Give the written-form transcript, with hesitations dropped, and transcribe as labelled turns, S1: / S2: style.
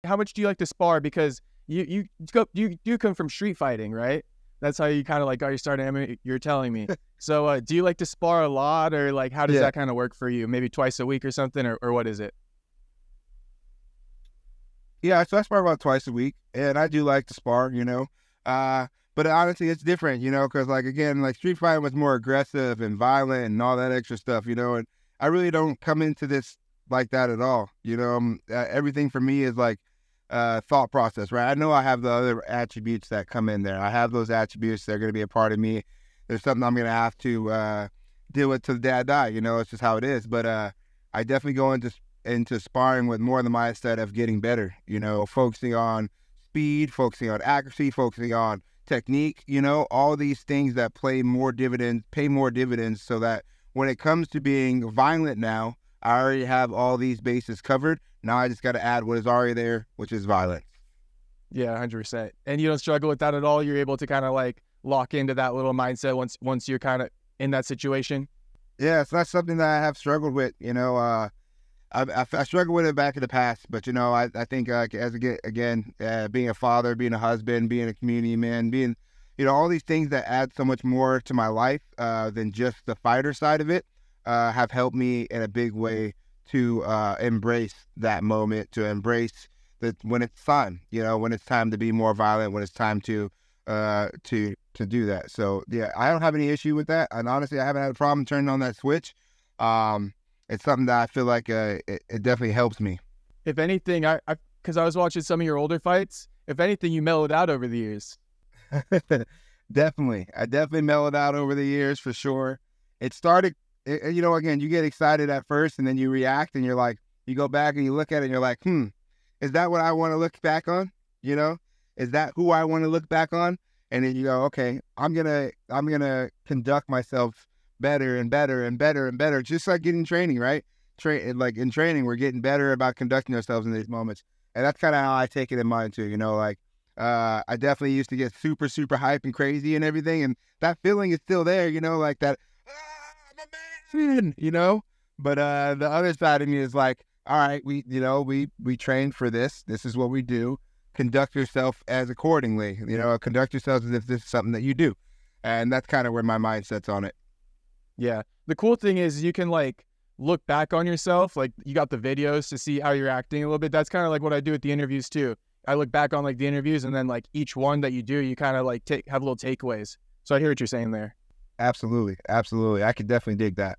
S1: How much do you like to spar? Because you do come from street fighting, right? That's how you kind of like got your start in MMA, you're telling me. So do you like to spar a lot, or like how does
S2: Yeah.
S1: that kind of work for you? Maybe twice a week or something, or what is it?
S2: Yeah, so I spar about twice a week, and I do like to spar, but honestly, it's different, because like again, like street fighting was more aggressive and violent and all that extra stuff, and I really don't come into this like that at all. Everything for me is like thought process, right? I know I have the other attributes that come in there. I have those attributes that are going to be a part of me. There's something I'm going to have to deal with till the day I die. It's just how it is. But I definitely go into sparring with more of the mindset of getting better, focusing on speed, focusing on accuracy, focusing on technique, all these things that pay more dividends so that when it comes to being violent now, I already have all these bases covered. Now I just got to add what is already there, which is violence.
S1: Yeah, 100%. And you don't struggle with that at all? You're able to kind of like lock into that little mindset once you're kind of in that situation?
S2: Yeah, so that's something that I have struggled with, I struggled with it back in the past, but I think being a father, being a husband, being a community man, being all these things that add so much more to my life than just the fighter side of it have helped me in a big way to embrace that moment, to embrace that when it's time, when it's time to be more violent, when it's time to do that. So yeah, I don't have any issue with that, and honestly, I haven't had a problem turning on that switch. It's something that I feel like it definitely helps me.
S1: If anything, because I was watching some of your older fights, if anything, you mellowed out over the years.
S2: Definitely. I definitely mellowed out over the years for sure. It started, again, you get excited at first and then you react and you're like, you go back and you look at it and you're like, is that what I want to look back on? Is that who I want to look back on? And then you go, okay, I'm going to conduct myself better and better and better and better, just like getting training, right? Like in training, we're getting better about conducting ourselves in these moments. And that's kind of how I take it in mind too, I definitely used to get super, super hype and crazy and everything. And that feeling is still there, like that, I'm a man, but the other side of me is like, all right, we train for this. This is what we do. Conduct yourself as accordingly, conduct yourself as if this is something that you do. And that's kind of where my mindset's on it.
S1: Yeah. The cool thing is you can like look back on yourself. Like you got the videos to see how you're acting a little bit. That's kind of like what I do with the interviews too. I look back on like the interviews and then like each one that you do, you kind of like have little takeaways. So I hear what you're saying there.
S2: Absolutely. Absolutely. I could definitely dig that.